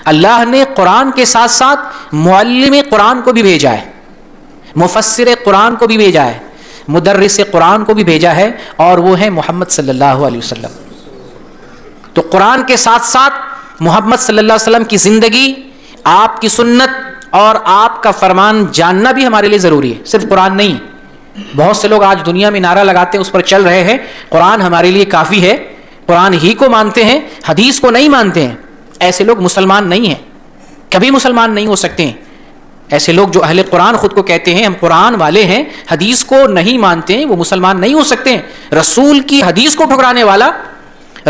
اللہ نے قرآن کے ساتھ ساتھ معلم قرآن کو بھی بھیجا ہے، مفسر قرآن کو بھی بھیجا ہے، مدرس قرآن کو بھی بھیجا ہے، اور وہ ہے محمد صلی اللہ علیہ وسلم۔ تو قرآن کے ساتھ ساتھ محمد صلی اللہ علیہ وسلم کی زندگی، آپ کی سنت اور آپ کا فرمان جاننا بھی ہمارے لیے ضروری ہے، صرف قرآن نہیں۔ بہت سے لوگ آج دنیا میں نعرہ لگاتے ہیں، اس پر چل رہے ہیں، قرآن ہمارے لیے کافی ہے، قرآن ہی کو مانتے ہیں، حدیث کو نہیں مانتے ہیں۔ ایسے لوگ مسلمان نہیں ہیں، کبھی مسلمان نہیں ہو سکتے ہیں۔ ایسے لوگ جو اہل قرآن خود کو کہتے ہیں ہم قرآن والے ہیں، حدیث کو نہیں مانتے ہیں، وہ مسلمان نہیں ہو سکتے ہیں۔ رسول کی حدیث کو ٹھکرانے والا،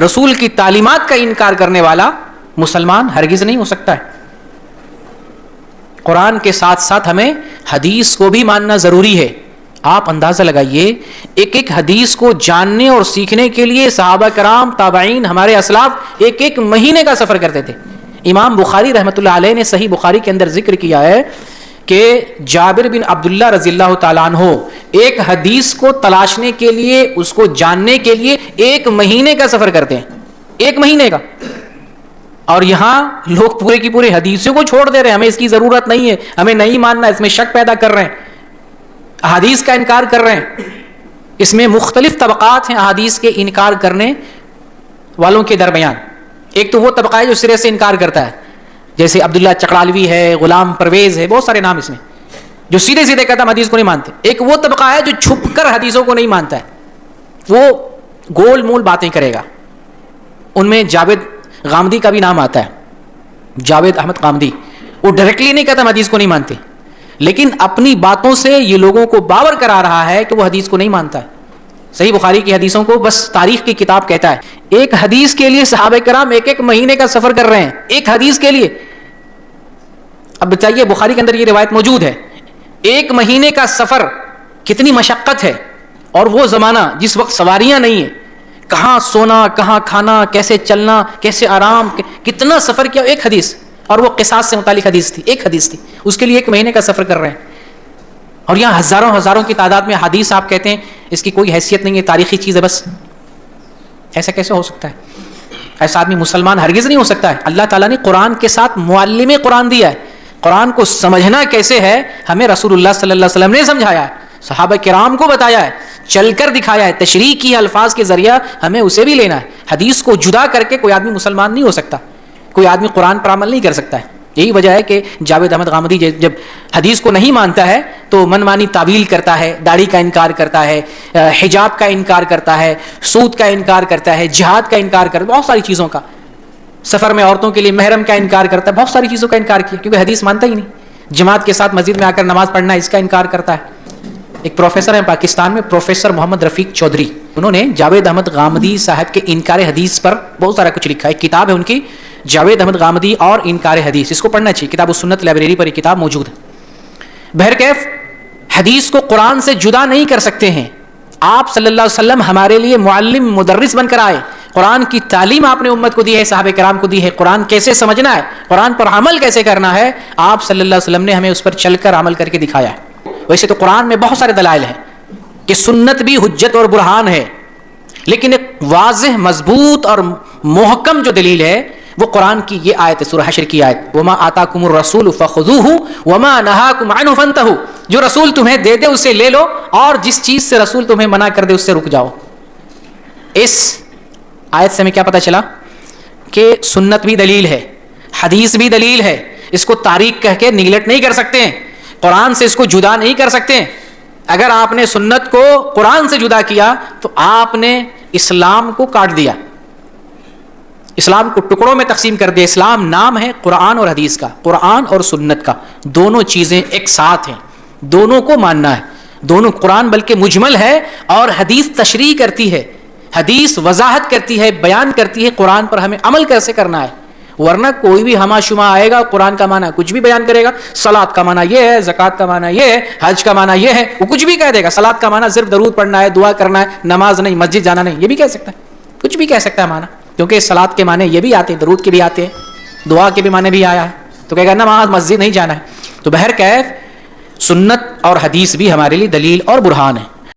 رسول کی تعلیمات کا انکار کرنے والا مسلمان ہرگز نہیں ہو سکتا ہے۔ قرآن کے ساتھ ساتھ ہمیں حدیث کو بھی ماننا ضروری ہے۔ آپ اندازہ لگائیے، ایک ایک حدیث کو جاننے اور سیکھنے کے لیے صحابہ کرام، تابعین، ہمارے اسلاف ایک ایک مہینے کا سفر کرتے تھے۔ امام بخاری رحمۃ اللہ علیہ نے صحیح بخاری کے اندر ذکر کیا ہے کہ جابر بن عبداللہ رضی اللہ تعالیٰ عنہ ایک حدیث کو تلاشنے کے لیے، اس کو جاننے کے لیے ایک مہینے کا سفر کرتے ہیں، ایک مہینے کا۔ اور یہاں لوگ پورے کی پورے حدیثوں کو چھوڑ دے رہے ہیں، ہمیں اس کی ضرورت نہیں ہے، ہمیں نہیں ماننا، اس میں شک پیدا کر رہے ہیں، احادیث کا انکار کر رہے ہیں۔ اس میں مختلف طبقات ہیں احادیث کے انکار کرنے والوں کے درمیان۔ ایک تو وہ طبقہ ہے جو سرے سے انکار کرتا ہے، جیسے عبداللہ چکڑالوی ہے، غلام پرویز ہے، بہت سارے نام اس میں، جو سیدھے سیدھے کہتا ہے حدیث کو نہیں مانتے۔ ایک وہ طبقہ ہے جو چھپ کر حدیثوں کو نہیں مانتا ہے، وہ گول مول باتیں کرے گا۔ ان میں جاوید غامدی کا بھی نام آتا ہے، جاوید احمد غامدی۔ وہ ڈائریکٹلی نہیں کہتا ہم حدیث کو نہیں مانتے، لیکن اپنی باتوں سے یہ لوگوں کو باور کرا رہا ہے کہ وہ حدیث کو نہیں مانتا ہے۔ صحیح بخاری کی حدیثوں کو بس تاریخ کی کتاب کہتا ہے۔ ایک حدیث کے لیے صحابہ کرام ایک ایک مہینے کا سفر کر رہے ہیں، ایک حدیث کے لیے۔ اب بتائیے، بخاری کے اندر یہ روایت موجود ہے، ایک مہینے کا سفر کتنی مشقت ہے، اور وہ زمانہ جس وقت سواریاں نہیں ہیں، کہاں سونا، کہاں کھانا، کیسے چلنا، کیسے آرام، کتنا سفر کیا ایک حدیث، اور وہ قصاص سے متعلق حدیث تھی، ایک حدیث تھی، اس کے لیے ایک مہینے کا سفر کر رہے ہیں۔ اور یہاں ہزاروں ہزاروں کی تعداد میں حدیث آپ کہتے ہیں اس کی کوئی حیثیت نہیں ہے، تاریخی چیز ہے بس۔ ایسا کیسے ہو سکتا ہے؟ ایسا آدمی مسلمان ہرگز نہیں ہو سکتا ہے۔ اللہ تعالیٰ نے قرآن کے ساتھ معلم قرآن دیا ہے، قرآن کو سمجھنا کیسے ہے ہمیں رسول اللہ صلی اللہ علیہ وسلم نے سمجھایا ہے، صحابہ کرام کو بتایا ہے، چل کر دکھایا ہے، تشریح کی الفاظ کے ذریعہ ہمیں اسے بھی لینا ہے۔ حدیث کو جدا کر کے کوئی آدمی مسلمان نہیں ہو سکتا، کوئی آدمی قرآن پر عمل نہیں کر سکتا ہے۔ یہی وجہ ہے کہ جاوید احمد غامدی جب حدیث کو نہیں مانتا ہے تو منمانی تعویل کرتا ہے، داڑھی کا انکار کرتا ہے، حجاب کا انکار کرتا ہے، سود کا انکار کرتا ہے، جہاد کا انکار کرتا ہے، بہت ساری چیزوں کا، سفر میں عورتوں کے لیے محرم کا انکار کرتا ہے، بہت ساری چیزوں کا انکار کیا کیونکہ حدیث مانتا ہی نہیں۔ جماعت کے ساتھ مسجد میں آ کر نماز پڑھنا، اس کا انکار کرتا ہے۔ ایک پروفیسر ہیں پاکستان میں، پروفیسر محمد رفیق چودھری، انہوں نے جاوید احمد غامدی صاحب کے انکار حدیث پر بہت سارا کچھ لکھا ہے۔ ایک کتاب ہے ان کی، جاوید احمد غامدی اور انکار حدیث، اس کو پڑھنا چاہیے، کتاب السنت لائبریری پر یہ کتاب موجود ہے۔ بہرکیف حدیث کو قرآن سے جدا نہیں کر سکتے ہیں۔ آپ صلی اللہ علیہ وسلم ہمارے لیے معلم، مدرس بن کر آئے، قرآن کی تعلیم آپ نے امت کو دی ہے، صحابہ کرام کو دی ہے، قرآن کیسے سمجھنا ہے، قرآن پر عمل کیسے کرنا ہے، آپ صلی اللہ علیہ وسلم نے ہمیں اس پر چل کر عمل کر کے دکھایا ہے۔ ویسے تو قرآن میں بہت سارے دلائل ہیں کہ سنت بھی حجت اور برہان ہے، لیکن ایک واضح، مضبوط اور محکم جو دلیل ہے وہ قرآن کی یہ آیت ہے، سورہ حشر کی آیت، وَمَا آتَاكُمُ الرَّسُولُ فَخُذُوهُ وَمَا نَهَاكُمْ عَنْهُ فَانْتَهُوا، جو رسول تمہیں دے دے اسے لے لو، اور جس چیز سے رسول تمہیں منع کر دے اس سے رک جاؤ۔ اس آیت سے ہمیں کیا پتہ چلا کہ سنت بھی دلیل ہے، حدیث بھی دلیل ہے، اس کو تاریخ کہہ کے نیگلیکٹ نہیں کر سکتے ہیں، قرآن سے اس کو جدا نہیں کر سکتے ہیں۔ اگر آپ نے سنت کو قرآن سے جدا کیا تو آپ نے اسلام کو کاٹ دیا، اسلام کو ٹکڑوں میں تقسیم کر دیا۔ اسلام نام ہے قرآن اور حدیث کا، قرآن اور سنت کا، دونوں چیزیں ایک ساتھ ہیں، دونوں کو ماننا ہے، دونوں۔ قرآن بلکہ مجمل ہے اور حدیث تشریح کرتی ہے، حدیث وضاحت کرتی ہے، بیان کرتی ہے قرآن پر ہمیں عمل کیسے کرنا ہے۔ ورنہ کوئی بھی ہما شما آئے گا، قرآن کا معنی کچھ بھی بیان کرے گا، صلاۃ کا معنی یہ ہے، زکوٰۃ کا معنی یہ ہے، حج کا معنی یہ ہے، وہ کچھ بھی کہہ دے گا۔ صلاۃ کا معنی صرف درود پڑھنا ہے، دعا کرنا ہے، نماز نہیں، مسجد جانا نہیں، یہ بھی کہہ سکتا ہے، کچھ بھی کہہ سکتا ہے معنی، کیونکہ صلاۃ کے معنی یہ بھی آتے ہیں، درود کے بھی آتے ہیں، دعا کے بھی معنی بھی آیا ہے، تو کہے گا نماز مسجد نہیں جانا ہے۔ تو بہرکیف سنت اور حدیث بھی ہمارے لیے دلیل اور برہان ہے۔